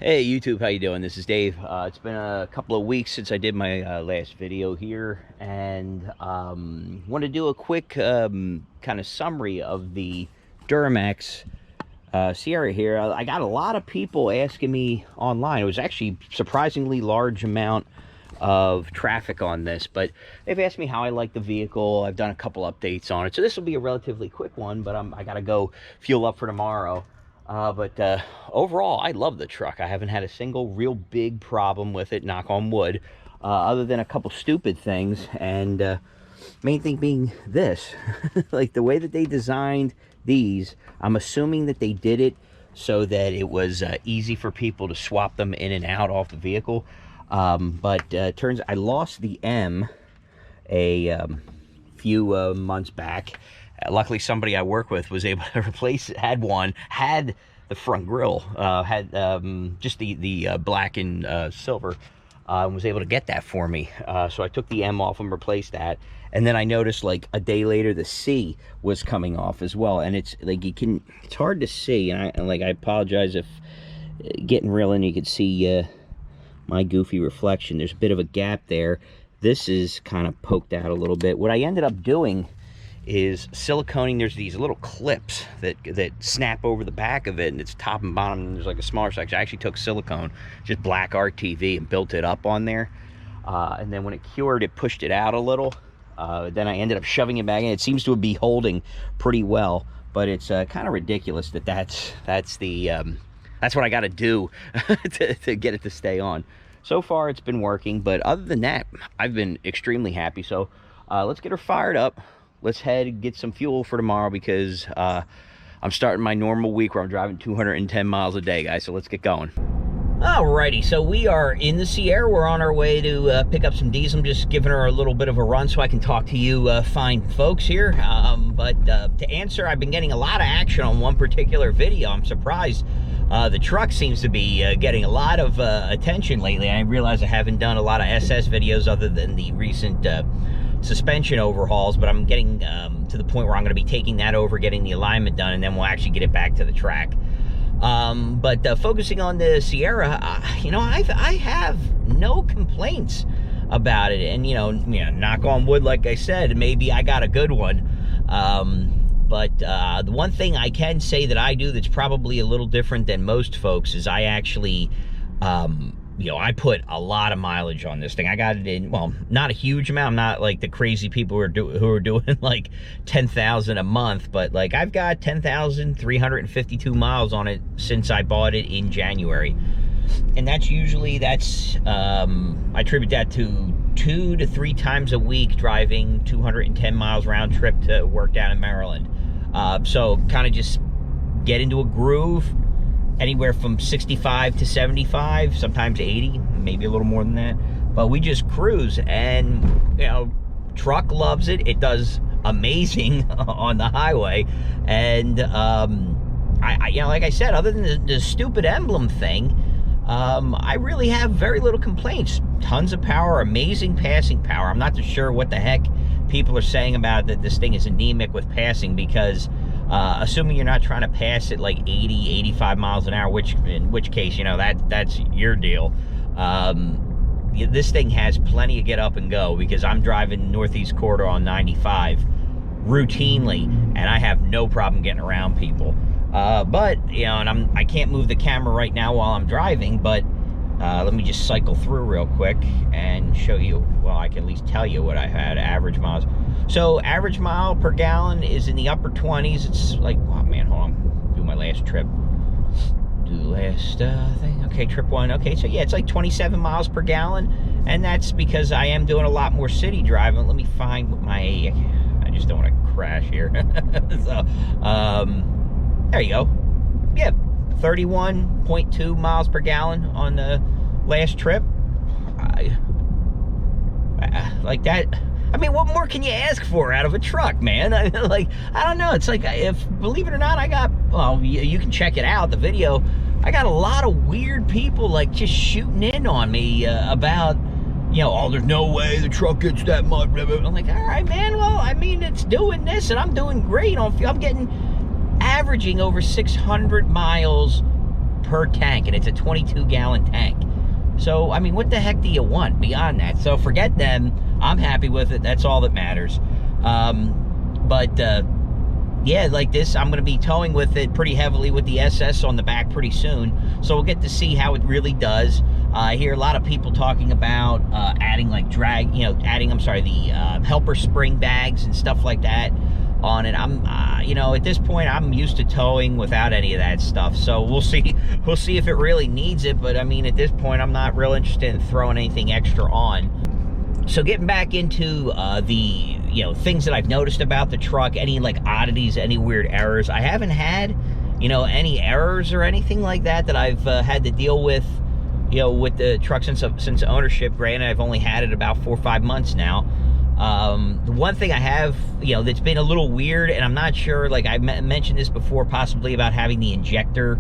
Hey YouTube, how you doing? This is Dave. It's been a couple of weeks since I did my last video here, and want to do a quick kind of summary of the Duramax Sierra here. I got a lot of people asking me online. It was actually surprisingly large amount of traffic on this, but they've asked me how I like the vehicle. I've done a couple updates on it, so this will be a relatively quick one, but I gotta go fuel up for tomorrow. But overall, I love the truck. I haven't had a single real big problem with it, knock on wood, other than a couple stupid things. And main thing being this, like the way that they designed these, I'm assuming that they did it so that it was easy for people to swap them in and out off the vehicle. But turns I lost the M a few months back. Luckily, somebody I work with was able to replace it, had the front grille, had just the black and silver, and was able to get that for me. So I took the M off and replaced that. And then I noticed like a day later, the C was coming off as well. And it's like, it's hard to see. And I apologize if getting real in, you could see my goofy reflection. There's a bit of a gap there. This is kind of poked out a little bit. What I ended up doing is siliconing. There's these little clips that snap over the back of it, and it's top and bottom, and there's like a smaller section. I actually took silicone, just black RTV, and built it up on there. And then when it cured, it pushed it out a little. Then I ended up shoving it back in. It seems to be holding pretty well, but it's kind of ridiculous that's what I got to do to get it to stay on. So far, it's been working, but other than that, I've been extremely happy. So let's get her fired up. Let's head and get some fuel for tomorrow, because I'm starting my normal week where I'm driving 210 miles a day, guys. So let's get going. Alrighty, so we are in the Sierra. We're on our way to pick up some diesel. I'm just giving her a little bit of a run so I can talk to you fine folks here. But to answer, I've been getting a lot of action on one particular video. I'm surprised. The truck seems to be getting a lot of attention lately. I realize I haven't done a lot of SS videos other than the recent suspension overhauls, but I'm getting to the point where I'm going to be taking that over, getting the alignment done, and then we'll actually get it back to the track. But focusing on the Sierra, you know, I have no complaints about it, and you know, knock on wood, like I said, maybe I got a good one. But the one thing I can say that I do that's probably a little different than most folks is I actually you know, I put a lot of mileage on this thing. I got it in, well, not a huge amount. I'm not like the crazy people who are doing like 10,000 a month, but like I've got 10,352 miles on it since I bought it in January. And that's usually, I attribute that to 2 to 3 times a week driving 210 miles round trip to work down in Maryland. So kind of just get into a groove. Anywhere from 65 to 75, sometimes 80, maybe a little more than that. But we just cruise, and you know, truck loves it. It does amazing on the highway, and you know, like I said, other than the stupid emblem thing, I really have very little complaints. Tons of power, amazing passing power. I'm not too sure what the heck people are saying about that this thing is anemic with passing, because assuming you're not trying to pass it like 80, 85 miles an hour, in which case, you know, that's your deal. This thing has plenty of get up and go, because I'm driving Northeast Corridor on 95 routinely, and I have no problem getting around people. But, you know, and I can't move the camera right now while I'm driving, but let me just cycle through real quick and show you, well, I can at least tell you what I had, average miles. So average mile per gallon is in the upper 20s. It's like, oh man, hold on, do my last trip. Do the last thing. Okay, trip 1. Okay, so yeah, it's like 27 miles per gallon, and that's because I am doing a lot more city driving. Let me find what I just don't want to crash here. So, there you go. Yeah, 31.2 miles per gallon on the last trip. Like that. I mean, what more can you ask for out of a truck, man? I don't know. It's like, if, believe it or not, I got, well, you can check it out, the video. I got a lot of weird people, like, just shooting in on me about, you know, oh, there's no way the truck gets that much. I'm like, all right, man, well, I mean, it's doing this, and I'm doing great. I'm getting, averaging over 600 miles per tank, and it's a 22-gallon tank. So, I mean, what the heck do you want beyond that? So forget them. I'm happy with it. That's all that matters. Yeah, like this, I'm going to be towing with it pretty heavily with the SS on the back pretty soon. So we'll get to see how it really does. I hear a lot of people talking about adding like the helper spring bags and stuff like that on it. I'm, at this point, I'm used to towing without any of that stuff. So we'll see if it really needs it. But I mean, at this point, I'm not real interested in throwing anything extra on. So getting back into the things that I've noticed about the truck, any like oddities, any weird errors. I haven't had any errors or anything like that I've had to deal with with the truck since ownership. Granted, I've only had it about 4 or 5 months now. The one thing I have that's been a little weird, and I'm not sure, like I mentioned this before, possibly about having the injectors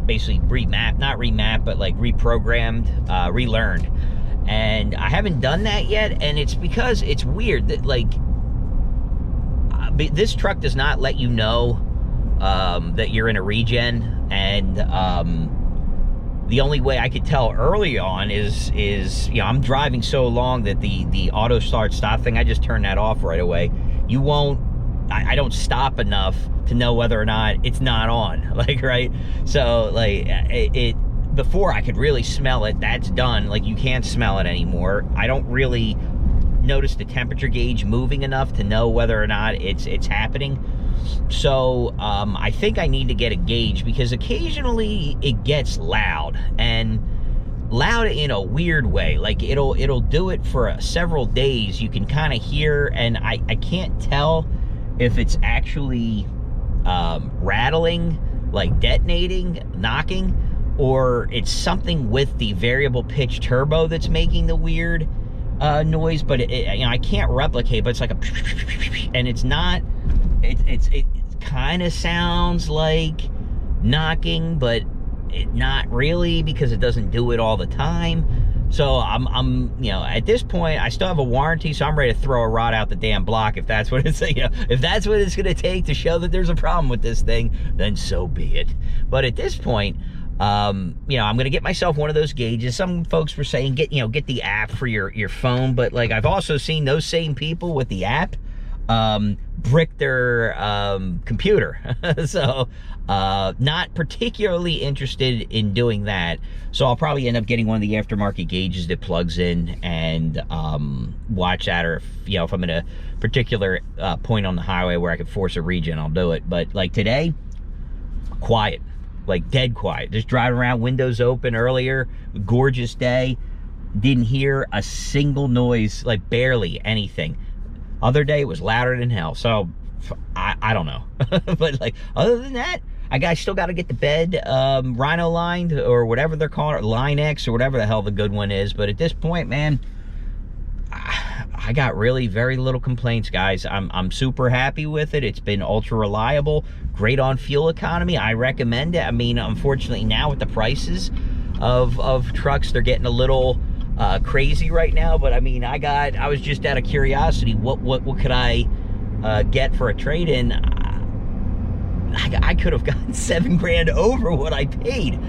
basically not remapped, but like reprogrammed, relearned. And I haven't done that yet, and it's because it's weird that like this truck does not let you know that you're in a regen, and the only way I could tell early on is I'm driving so long that the auto start stop thing, I just turn that off right away. I don't stop enough to know whether or not it's not on, like, right? So like before I could really smell it, that's done. Like, you can't smell it anymore. I don't really notice the temperature gauge moving enough to know whether or not it's happening. So I think I need to get a gauge, because occasionally it gets loud, and loud in a weird way. Like it'll do it for several days. You can kind of hear, and I can't tell if it's actually rattling, like detonating, knocking, or it's something with the variable pitch turbo that's making the weird noise. But I can't replicate, but it's like a, and it's not, it kind of sounds like knocking, but not really, because it doesn't do it all the time. So I'm at this point, I still have a warranty, so I'm ready to throw a rod out the damn block if that's what it's, if that's what it's going to take to show that there's a problem with this thing, then so be it. But at this point, I'm going to get myself one of those gauges. Some folks were saying get the app for your phone, but like I've also seen those same people with the app brick their computer. So not particularly interested in doing that. So I'll probably end up getting one of the aftermarket gauges that plugs in and watch that, or if I'm at a particular point on the highway where I can force a regen, I'll do it. But like today, quiet, like dead quiet. Just driving around, windows open earlier, gorgeous day, didn't hear a single noise, like barely anything. Other day it was louder than hell. So I don't know. But like other than that, I still got to get the bed rhino lined, or whatever they're calling it, Line X, or whatever the hell the good one is. But at this point, man, I got really very little complaints, guys. I'm super happy with it. It's been ultra reliable, great on fuel economy. I recommend it. I mean, unfortunately now with the prices of trucks, they're getting a little crazy right now. But I mean, I was just out of curiosity, what could I get for a trade-in? I could have gotten $7 grand over what I paid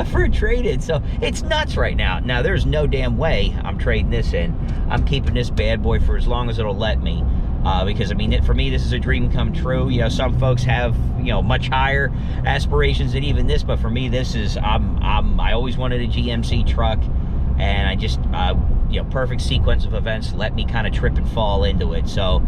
for a trade-in. So it's nuts right now. Now there's no damn way I'm trading this in. I'm keeping this bad boy for as long as it'll let me, because I mean, for me, this is a dream come true. Some folks have much higher aspirations than even this, but for me, this is I always wanted a GMC truck, and I just perfect sequence of events let me kind of trip and fall into it. So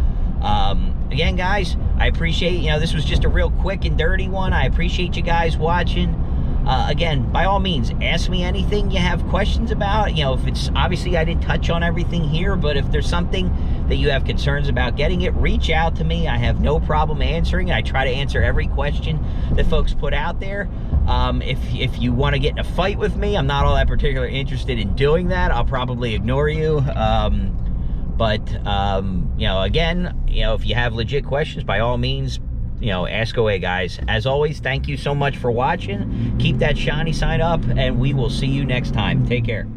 again, guys, I appreciate, this was just a real quick and dirty one. I appreciate you guys watching. Again, by all means, ask me anything you have questions about. If it's, obviously I didn't touch on everything here, but if there's something that you have concerns about getting it, reach out to me. I have no problem answering. I try to answer every question that folks put out there. If you want to get in a fight with me, I'm not all that particularly interested in doing that. I'll probably ignore you. Again, if you have legit questions, by all means, ask away, guys. As always, thank you so much for watching. Keep that shiny sign up, and we will see you next time. Take care.